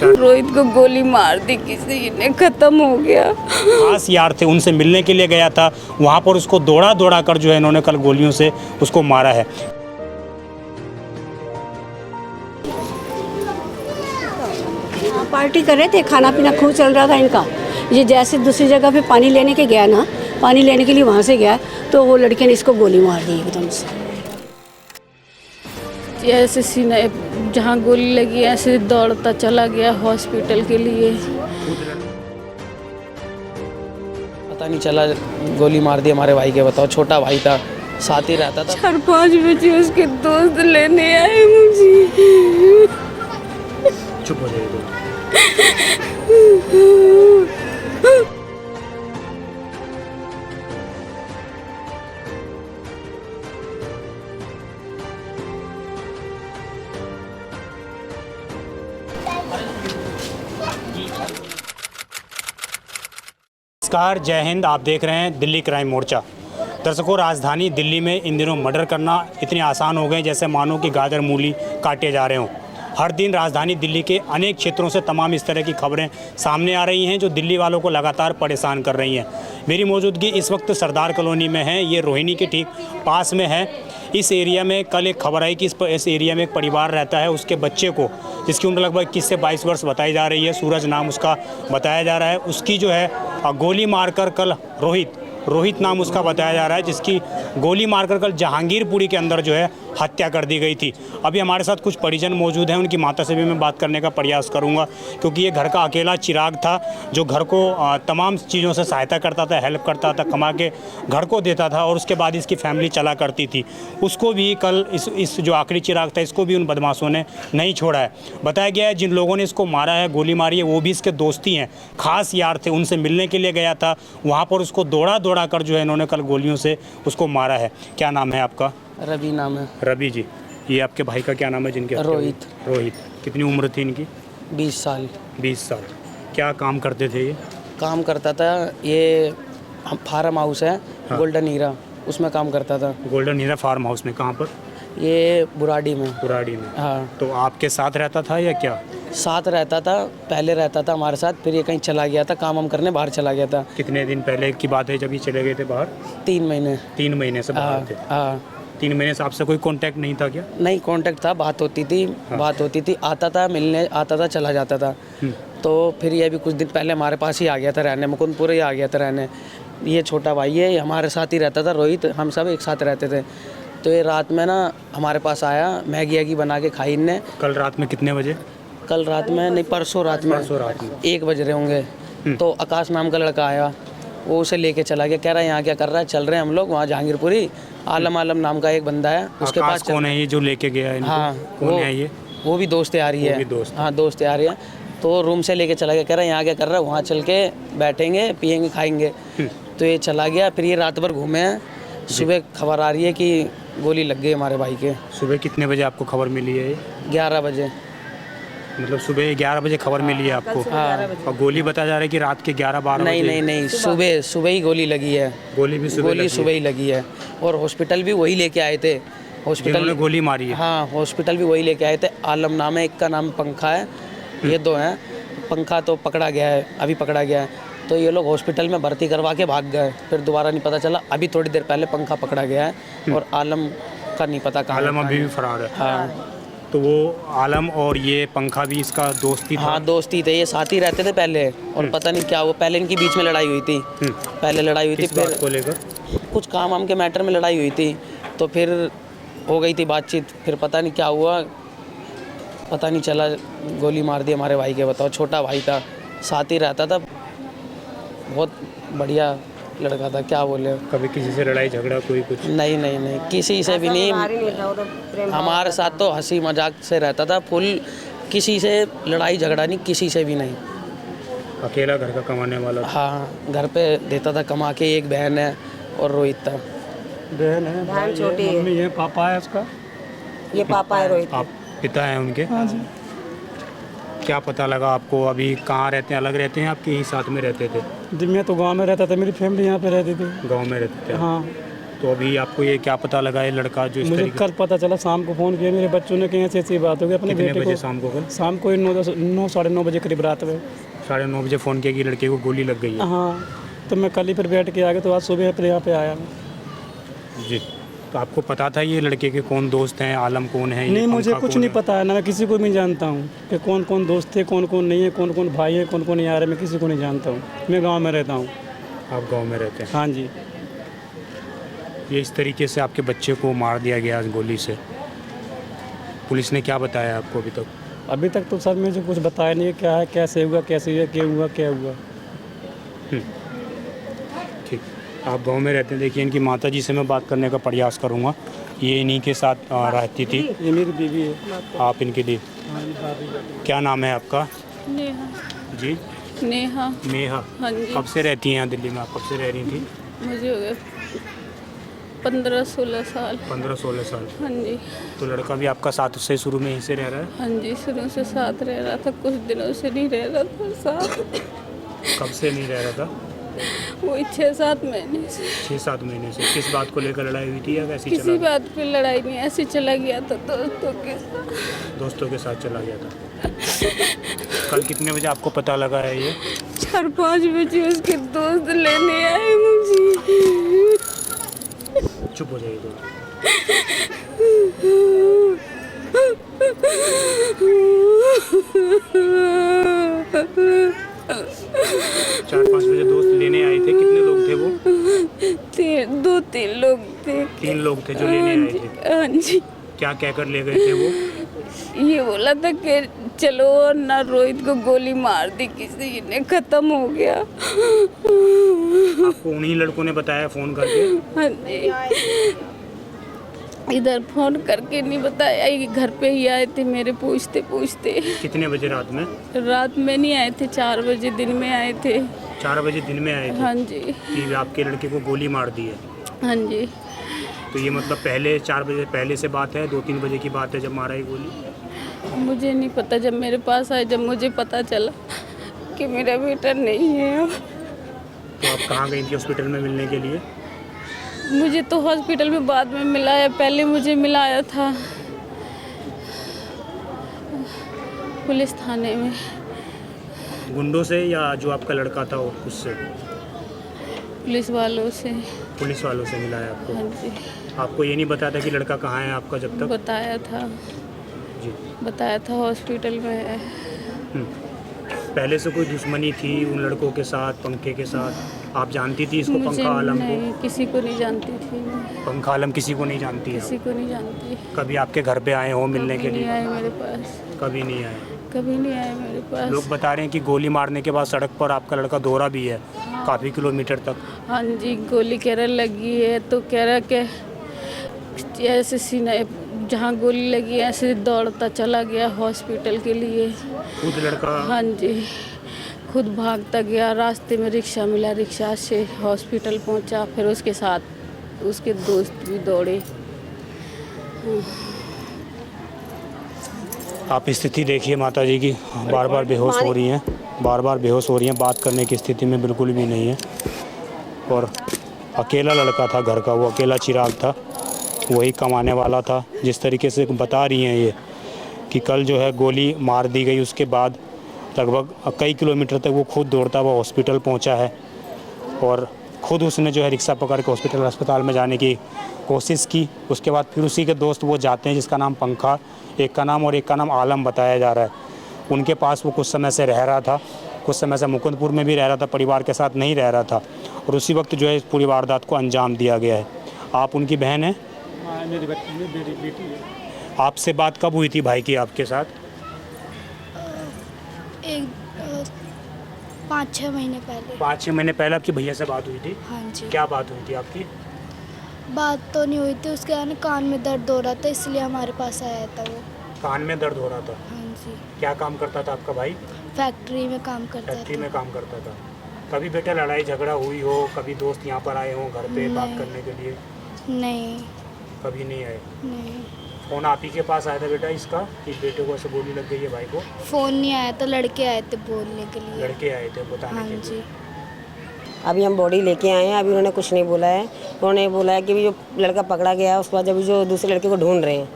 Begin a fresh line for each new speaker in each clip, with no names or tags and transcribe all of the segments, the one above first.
रोहित को गोली मार दी किसी ने, खत्म हो गया।
खास यार थे, उनसे मिलने के लिए गया था, वहाँ पर उसको दौड़ा दौड़ा कर जो है इन्होंने कल गोलियों से उसको मारा है।
पार्टी कर रहे थे, खाना पीना खूब चल रहा था इनका। ये जैसे दूसरी जगह पे पानी लेने के गया ना, पानी लेने के लिए वहाँ से गया तो वो लड़के ने इसको गोली मार दी एकदम से।
ऐसे सीना जहाँ गोली लगी ऐसे दौड़ता चला गया हॉस्पिटल के लिए।
पता नहीं चला गोली मार दी हमारे भाई के। बताओ, छोटा भाई था, साथ ही रहता था।
4-5 बजे उसके दोस्त लेने आए मुझे।
चुप हो जाइए। नमस्कार, जय हिंद। आप देख रहे हैं दिल्ली क्राइम मोर्चा। दर्शकों, राजधानी दिल्ली में इन दिनों मर्डर करना इतने आसान हो गए जैसे मानो कि गाजर मूली काटे जा रहे हों। हर दिन राजधानी दिल्ली के अनेक क्षेत्रों से तमाम इस तरह की खबरें सामने आ रही हैं जो दिल्ली वालों को लगातार परेशान कर रही हैं। मेरी मौजूदगी इस वक्त सरदार कॉलोनी में है, ये रोहिणी के ठीक पास में है। इस एरिया में कल एक खबर आई कि इस एरिया में एक परिवार रहता है, उसके बच्चे को, जिसकी उम्र लगभग 21 से 22 वर्ष बताई जा रही है, सूरज नाम उसका बताया जा रहा है, उसकी जो है गोली मारकर कल रोहित नाम उसका बताया जा रहा है, जिसकी गोली मारकर कल जहांगीरपुरी के अंदर जो है हत्या कर दी गई थी। अभी हमारे साथ कुछ परिजन मौजूद हैं, उनकी माता से भी मैं बात करने का प्रयास करूंगा, क्योंकि ये घर का अकेला चिराग था जो घर को तमाम चीज़ों से सहायता करता था, हेल्प करता था, कमा के घर को देता था और उसके बाद इसकी फैमिली चला करती थी। उसको भी कल इस जो आखिरी चिराग था, इसको भी उन बदमाशों ने नहीं छोड़ा है। बताया गया है जिन लोगों ने इसको मारा है, गोली मारी है, वो भी इसके दोस्ती हैं, खास यार थे, उनसे मिलने के लिए गया था, वहाँ पर उसको दौड़ा कर जो है इन्होंने कल गोलियों से उसको मारा है। क्या नाम है आपका?
रवि नाम है।
रवि जी। ये आपके भाई का क्या नाम है जिनके?
रोहित।
रोहित। कितनी उम्र थी इनकी?
20 साल।
20 साल। क्या काम करते थे ये?
काम करता था, ये फार्म हाउस है,
हाँ।
गोल्डन हीरा, उसमें काम करता था।
गोल्डन हीरा फार्म हाउस में? कहाँ पर?
ये बुराड़ी में।
बुराड़ी में।
हाँ।
तो आपके साथ रहता था या क्या?
साथ रहता था, पहले रहता था हमारे साथ, फिर ये कहीं चला गया था, काम करने बाहर चला गया था।
कितने दिन पहले की बात है जब ये चले गए थे बाहर?
3 महीने।
3 महीने से बाहर थे?
हाँ।
3 महीने से आपसे कोई कांटेक्ट नहीं था क्या?
नहीं, कांटेक्ट था, बात होती थी।
हाँ।
बात होती थी, आता था, मिलने आता था, चला जाता था। तो फिर ये भी कुछ दिन पहले हमारे पास ही आ गया था रहने, मुकुंदपुर ही आ गया था रहने। ये छोटा भाई है, हमारे साथ ही रहता था, रोहित, हम सब एक साथ रहते थे। तो ये रात में ना हमारे पास आया, मैगी बना के खाई इनने।
कल रात में कितने बजे?
कल रात में नहीं, परसों रात में 1 बज रहे होंगे। तो आकाश नाम का लड़का आया, वो उसे लेके चला गया, कह रहा है यहाँ क्या कर रहा है, चल रहे हैं हम लोग वहाँ जहांगीरपुरी। आलम नाम का एक बंदा है, उसके पास।
कौन है ये जो लेके गया है इनको?
हाँ,
कौन है ये?
वो भी दोस्त आ रही है। हाँ, दोस्त आ रही है। तो रूम से लेके चला गया, कह रहा है यहाँ क्या कर रहा है, वहाँ चल के बैठेंगे, पियेंगे, खाएंगे। तो ये चला गया, फिर ये रात भर घूमे हैं। सुबह खबर आ रही है कि गोली लग गई हमारे भाई के।
सुबह कितने बजे आपको खबर मिली है?
11 बजे।
मतलब सुबह 11 बजे खबर मिली है आपको?
हाँ।
और गोली बताया जा रहा है कि रात के 11-12 बजे?
नहीं, सुबह ही गोली लगी है।
गोली भी
सुबह ही लगी है। और हॉस्पिटल भी वही लेके आए थे। हॉस्पिटल
में गोली मारी है?
हाँ, हॉस्पिटल भी वही लेके आए थे। आलम नाम है, एक का नाम पंखा है, ये 2 हैं। पंखा तो पकड़ा गया है, अभी पकड़ा गया है। तो ये लोग हॉस्पिटल में भर्ती करवा के भाग गए, फिर दोबारा नहीं पता चला। अभी थोड़ी देर पहले पंखा पकड़ा गया है और आलम का नहीं पता कहाँ।
आलम अभी भी फरार है?
हाँ।
तो वो आलम और ये पंखा भी इसका दोस्ती था?
हाँ, दोस्ती थे, ये साथ ही रहते थे पहले। और पता नहीं क्या हुआ, पहले इनकी बीच में लड़ाई हुई थी। पहले लड़ाई हुई थी,
फिर को लेकर
कुछ काम के मैटर में लड़ाई हुई थी, तो फिर हो गई थी बातचीत। फिर पता नहीं क्या हुआ, पता नहीं चला गोली मार दी हमारे भाई के। बताओ, छोटा भाई था, साथ ही रहता था, बहुत बढ़िया लड़का था, क्या बोले।
कभी किसी से लड़ाई झगड़ा कोई कुछ?
नहीं, किसी से भी नहीं। हमारे साथ तो हंसी मजाक से रहता था फुल, किसी से लड़ाई झगड़ा नहीं, किसी से भी नहीं।
अकेला घर का कमाने वाला?
हाँ, घर पे देता था कमा के। एक बहन है और रोहित था।
बहन है,
बहन छोटी है।
मम्मी है, पापा है उसका?
ये पापा है रोहित।
आप पिता हैं उनके?
हाँ जी।
क्या पता लगा आपको? अभी कहाँ रहते हैं? अलग रहते हैं आपके? यहीं साथ में रहते थे?
जी, मैं तो गांव में रहता था, मेरी फैमिली यहाँ पे रहती थी।
गांव में रहते थे?
हाँ।
तो अभी आपको ये क्या पता लगा है लड़का जो इस
मुझे
तरीके
कल पता चला, शाम को फ़ोन किया मेरे बच्चों ने कि ऐसी बात हो गई। अपने
कितने
बेटे
बजे
को
शाम को कल?
शाम को 9 साढ़े 9 बजे करीब रात में।
9:30 बजे फ़ोन किया कि लड़के को गोली लग गई है।
हाँ, तो मैं कल ही फिर बैठ के आ गया, तो आज सुबह फिर यहाँ पे आया मैं।
जी, तो आपको पता था ये लड़के के कौन दोस्त हैं, आलम कौन है?
नहीं, मुझे कुछ नहीं पता है ना, मैं किसी को भी जानता हूँ कि कौन कौन दोस्त थे, कौन कौन नहीं है, कौन कौन भाई है, कौन कौन यार है, मैं किसी को नहीं जानता हूँ। मैं गाँव में रहता हूँ।
आप गांव में रहते हैं?
हाँ जी।
ये इस तरीके से आपके बच्चे को मार दिया गया इस गोली से। पुलिस ने क्या बताया आपको अभी तक?
अभी तक तो सर मुझे कुछ बताया नहीं है, क्या है, कैसे हुआ, कैसे हुआ, क्या हुआ, क्या हुआ।
ठीक, आप गांव में रहते हैं। देखिए, इनकी माताजी से मैं बात करने का प्रयास करूंगा। ये इन्हीं के साथ रहती थी।
ये मेरी बीवी है।
आप इनके लिए, क्या नाम है आपका?
नेहा।
जी,
नेहा।
नेहा।
हाँ जी।
कब से रहती हैं यहाँ दिल्ली में? आप कब से रह रही थी?
मुझे हो गए 15-16 साल।
15-16 साल।
हाँ जी।
तो लड़का भी आपका साथ से शुरू में यहीं से रह रहा है?
हाँ जी, शुरू से साथ रह रहा था, कुछ दिनों से नहीं रह रहा था साथ।
कब से नहीं रह रहा था?
वही 6-7 महीने से।
6-7 महीने से। किस बात को लेकर लड़ाई हुई थी या वैसे ही
किसी
चला गया?
बात पे लड़ाई नहीं, ऐसे चला गया था दोस्तों के साथ।
दोस्तों के साथ चला गया था। कल कितने बजे आपको पता लगा है ये?
4-5 बजे उसके दोस्त लेने आए मुझे।
चुप हो जाइए दोस्त। 4-5 बजे दोस्त लेने आए थे। कितने लोग थे वो?
2-3 लोग थे।
3 लोग थे जो लेने आए थे।
हाँ जी।
क्या कहकर ले गए थे वो?
ये बोला था कि चलो, ना रोहित को गोली मार दी किसी ने, खत्म हो गया।
आपको उन्हीं लड़कों ने बताया फ़ोन करके?
हाँ जी। इधर फोन करके नहीं बताया, ये घर पे ही आए थे मेरे पूछते पूछते।
कितने बजे रात में?
रात में नहीं आए थे, 4 बजे दिन में आए थे।
4 बजे दिन में आए थे?
हाँ जी।
कि आपके लड़के को गोली मार दी है?
हाँ जी।
तो ये मतलब पहले 4 बजे पहले से बात है, 2-3 बजे की बात है जब मारा है गोली?
मुझे नहीं पता, जब मेरे पास आए, जब मुझे पता चला कि मेरा बेटा नहीं है अब।
तो आप कहाँ गई थी हॉस्पिटल में मिलने के लिए?
मुझे तो हॉस्पिटल में बाद में मिला है, पहले मुझे मिलाया था पुलिस थाने में।
गुंडों से या जो आपका लड़का था उससे?
पुलिस वालों से।
पुलिस वालों से मिला है आपको?
हाँ जी।
आपको ये नहीं बताया था कि लड़का कहाँ है आपका जब तक?
बताया था।
जी।
बताया था हॉस्पिटल में है।
पहले से कोई दुश्मनी थी उन लड़कों के साथ, पंखे के साथ? आप जानती थी इसको,
मुझे
पंखा आलम को?
नहीं, किसी को नहीं जानती थी मैं।
पंखा आलम किसी को नहीं जानती है?
किसी को नहीं जानती।
कभी आपके घर पे आए हो मिलने के
कभी नहीं
लिए?
आए मेरे पास।
कभी नहीं आए?
कभी नहीं आए मेरे पास।
लोग बता रहे हैं कि गोली मारने के बाद सड़क पर आपका लड़का दौड़ा भी है काफ़ी किलोमीटर तक।
हाँ जी, गोली कह रहा लगी है, तो कह रहा कि ऐसे सीने जहाँ गोली लगी है ऐसे दौड़ता चला गया हॉस्पिटल के लिए।
खुद लड़का?
हाँ जी, खुद भागता गया। रास्ते में रिक्शा मिला, रिक्शा से हॉस्पिटल पहुंचा, फिर उसके साथ उसके दोस्त भी दौड़े।
आप स्थिति देखिए माता जी की, बार बार बेहोश हो रही हैं, बार बार बेहोश हो रही हैं, बात करने की स्थिति में बिल्कुल भी नहीं है। और अकेला लड़का था घर का, वो अकेला चिराग था, वही कमाने वाला था। जिस तरीके से बता रही हैं ये कि कल जो है गोली मार दी गई, उसके बाद लगभग कई किलोमीटर तक वो खुद दौड़ता हुआ हॉस्पिटल पहुंचा है और खुद उसने जो है रिक्शा पकड़ के अस्पताल में जाने की कोशिश की। उसके बाद फिर उसी के दोस्त वो जाते हैं जिसका नाम पंखा, एक का नाम और एक का नाम आलम बताया जा रहा है। उनके पास वो कुछ समय से रह रहा था, कुछ समय से मुकुंदपुर में भी रह रहा था, परिवार के साथ नहीं रह रहा था और उसी वक्त जो है इस पूरी वारदात को अंजाम दिया गया है। आप उनकी बहन हैं?
मेरी बेटी है।
आपसे बात कब हुई थी भाई की आपके साथ?
5-6 महीने पहले।
5-6 महीने पहले आपकी भैया से बात हुई थी?
हाँ जी।
क्या बात हुई थी आपकी?
बात तो नहीं हुई थी, उसके यानी कान में दर्द हो रहा था, इसलिए हमारे पास आया था वो।
कान में दर्द हो रहा था?
हाँ जी।
क्या काम करता था आपका भाई?
फैक्ट्री में काम करता
फैक्ट्री
था।
में काम करता था। कभी बेटा लड़ाई झगड़ा हुई हो, कभी दोस्त यहाँ पर आए हों घर पे बात
नहीं।
करने के लिए?
नहीं।
कभी नहीं आए?
नहीं,
फ़ोन आप ही के पास आया था बेटा इसका कि बेटे को ऐसे गोली लग गई है भाई को?
फ़ोन नहीं आया था, लड़के आए थे बोलने के लिए।
लड़के आए थे बताने
हाँ
के
जी।
लिए।
अभी हम बॉडी लेके आए हैं, अभी उन्होंने कुछ नहीं बोला है। उन्होंने बोला है कि जो लड़का पकड़ा गया है उसके बाद जब जो दूसरे लड़के को ढूंढ रहे हैं,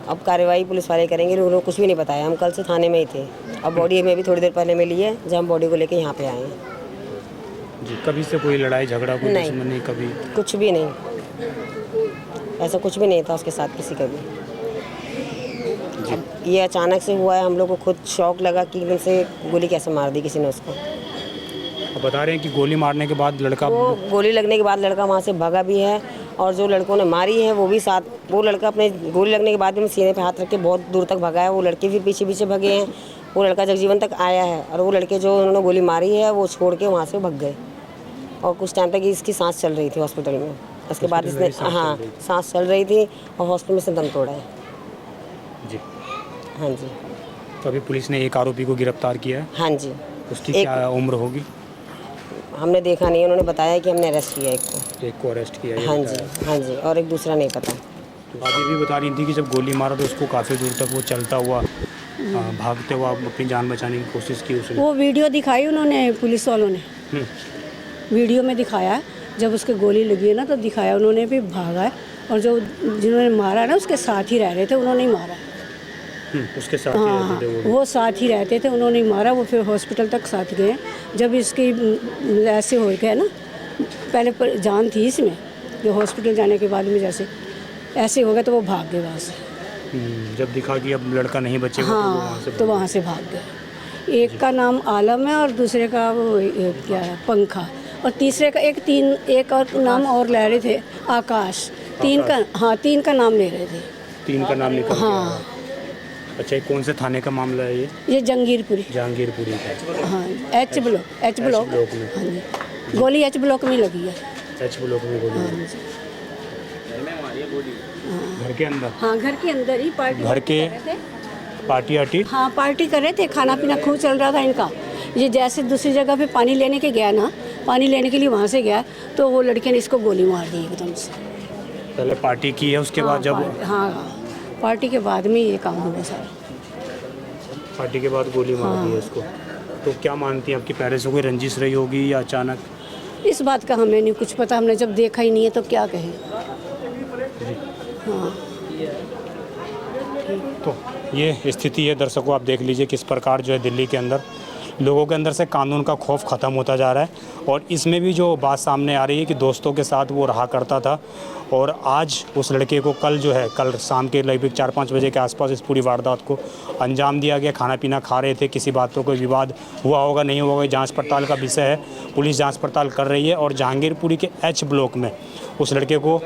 अब कार्रवाई पुलिस वाले करेंगे। उन्होंने कुछ भी नहीं बताया, हम कल से थाने में ही थे। अब बॉडी हमें भी थोड़ी देर पहले मिली है, जब हम बॉडी को लेके यहाँ पे आए हैं।
जी, कभी से कोई लड़ाई झगड़ा, कोई
नहीं।
दुश्मनी कभी?
कुछ भी नहीं, ऐसा कुछ भी नहीं था उसके साथ किसी का भी। अब ये अचानक से हुआ है, हम लोग को खुद शौक लगा कि एकदम से गोली कैसे मार दी किसी ने उसको।
अब बता रहे हैं कि गोली मारने के बाद लड़का,
वो गोली लगने के बाद लड़का वहाँ से भागा भी है, और जो लड़कों ने मारी है वो भी साथ, वो लड़का अपने गोली लगने के बाद भी सीने पे हाथ रख के बहुत दूर तक भागा है। वो लड़के फिर पीछे पीछे भागे हैं, वो लड़का जगजीवन तक आया है, और वो लड़के जो उन्होंने गोली मारी है वो छोड़ के वहाँ से भाग गए। और कुछ टाइम तक इसकी सांस चल रही थी हॉस्पिटल में, उसके बाद इसने सांस चल रही थी और हॉस्पिटल में से दम तोड़ा है।
जी,
हाँ जी।
तो अभी पुलिस ने एक आरोपी को गिरफ्तार किया है।
हाँ जी।
उसकी क्या उम्र होगी?
हमने देखा नहीं, उन्होंने बताया कि हमने अरेस्ट किया
एक को अरेस्ट किया है।
हाँ जी, हाँ जी, और एक दूसरा नहीं पता।
भाभी भी बता रही थी कि जब गोली मारा तो उसको काफ़ी दूर तक वो चलता हुआ भागते हुआ अपनी जान बचाने की कोशिश की उसने।
वो वीडियो दिखाई उन्होंने, पुलिस वालों ने वीडियो में दिखाया, जब उसके गोली लगी है ना तो दिखाया उन्होंने भी भागा है, और जो जिन्होंने मारा ना उसके साथ ही रह रहे थे, उन्होंने ही मारा।
उसके साथ ही रहते थे
वो साथ ही रहते थे, उन्होंने ही मारा। वो फिर हॉस्पिटल तक साथ गए। जब इसकी ऐसे हो गया ना, पहले जान थी इसमें, जो हॉस्पिटल जाने के बाद में जैसे ऐसे हो गया तो वो भाग गए वहाँ से।
जब दिखा कि अब लड़का नहीं बचेगा
तो वहाँ से भाग गए। एक का नाम आलम है और दूसरे का वो क्या है पंखा, और तीसरे का एक और नाम और ले रहे थे आकाश। तीन का नाम ले रहे थे।
तीन का नाम निकल गया।
हाँ।
अच्छा, कौन से थाने का मामला है ये?
ये जहांगीरपुरी
का।
हाँ, एच ब्लॉक में। हाँ जी, गोली एच ब्लॉक में लगी है।
एच ब्लॉक में गोली?
हाँ जी।
घर के अंदर?
हाँ, घर के अंदर ही पार्टी।
घर के पार्टी?
हाँ, पार्टी कर रहे थे, खाना पीना खूब चल रहा था इनका। ये जैसे दूसरी जगह पे पानी लेने के गया ना, पानी लेने के लिए वहाँ से गया तो वो लड़के ने इसको गोली मार दी एकदम से।
पहले पार्टी की है, उसके बाद जब
पार्टी के बाद में ये काम हुआ सारा।
पार्टी के बाद गोली मार दी है इसको। तो क्या मानती हैं, आपकी पहले से कोई रंजिश रही होगी या अचानक?
इस बात का हमें नहीं कुछ पता, हमने जब देखा ही नहीं है तो क्या कहें। हाँ।
तो ये स्थिति है दर्शकों, आप देख लीजिए किस प्रकार जो है दिल्ली के अंदर लोगों के अंदर से कानून का खौफ ख़त्म होता जा रहा है। और इसमें भी जो बात सामने आ रही है कि दोस्तों के साथ वो रहा करता था, और आज उस लड़के को कल शाम के लगभग 4-5 बजे के आसपास इस पूरी वारदात को अंजाम दिया गया। खाना पीना खा रहे थे, किसी बात पर कोई विवाद हुआ होगा नहीं होगा, जांच पड़ताल का विषय है। पुलिस जांच पड़ताल कर रही है। और जहांगीरपुरी के एच ब्लॉक में उस लड़के को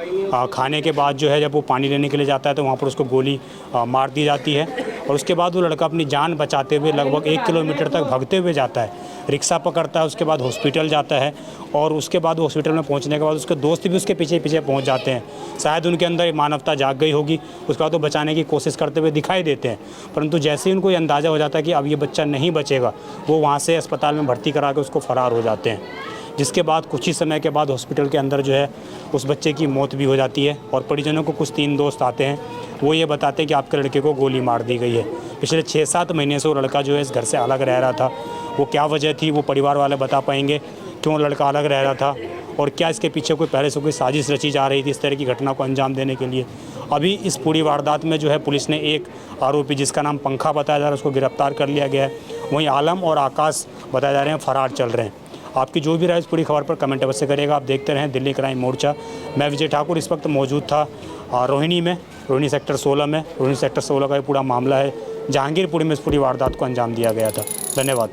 खाने के बाद जो है जब वो पानी लेने के लिए जाता है तो वहाँ पर उसको गोली मार दी जाती है। और उसके बाद वो लड़का अपनी जान बचाते हुए लगभग 1 किलोमीटर तक भागते हुए जाता है, रिक्शा पकड़ता है, उसके बाद हॉस्पिटल जाता है। और उसके बाद हॉस्पिटल में पहुंचने के बाद उसके दोस्त भी उसके पीछे पीछे पहुंच जाते हैं। शायद उनके अंदर मानवता जाग गई होगी, उसके बाद वो बचाने की कोशिश करते हुए दिखाई देते हैं। परंतु जैसे ही उनको ये अंदाज़ा हो जाता है कि अब ये बच्चा नहीं बचेगा, वो वहाँ से अस्पताल में भर्ती करा के उसको फ़रार हो जाते हैं। जिसके बाद कुछ ही समय के बाद हॉस्पिटल के अंदर जो है उस बच्चे की मौत भी हो जाती है। और परिजनों को कुछ 3 दोस्त आते हैं, वो ये बताते हैं कि आपके लड़के को गोली मार दी गई है। पिछले 6-7 महीने से वो लड़का जो है इस घर से अलग रह रहा था। वो क्या वजह थी वो परिवार वाले बता पाएंगे, क्यों लड़का अलग रह रहा था और क्या इसके पीछे कोई पहले से कोई साजिश रची जा रही थी इस तरह की घटना को अंजाम देने के लिए। अभी इस पूरी वारदात में जो है पुलिस ने एक आरोपी जिसका नाम पंखा बताया जा रहा है उसको गिरफ्तार कर लिया गया है। वहीं आलम और आकाश बताए जा रहे हैं फरार चल रहे हैं। आपकी जो भी राय इस पूरी खबर पर कमेंट अवश्य करेगा। आप देखते रहें दिल्ली क्राइम मोर्चा। मैं विजय ठाकुर इस वक्त मौजूद था रोहिणी सेक्टर 16 में। रोहिणी सेक्टर 16 का ये पूरा मामला है, जहांगीरपुरी में इस पूरी वारदात को अंजाम दिया गया था। धन्यवाद।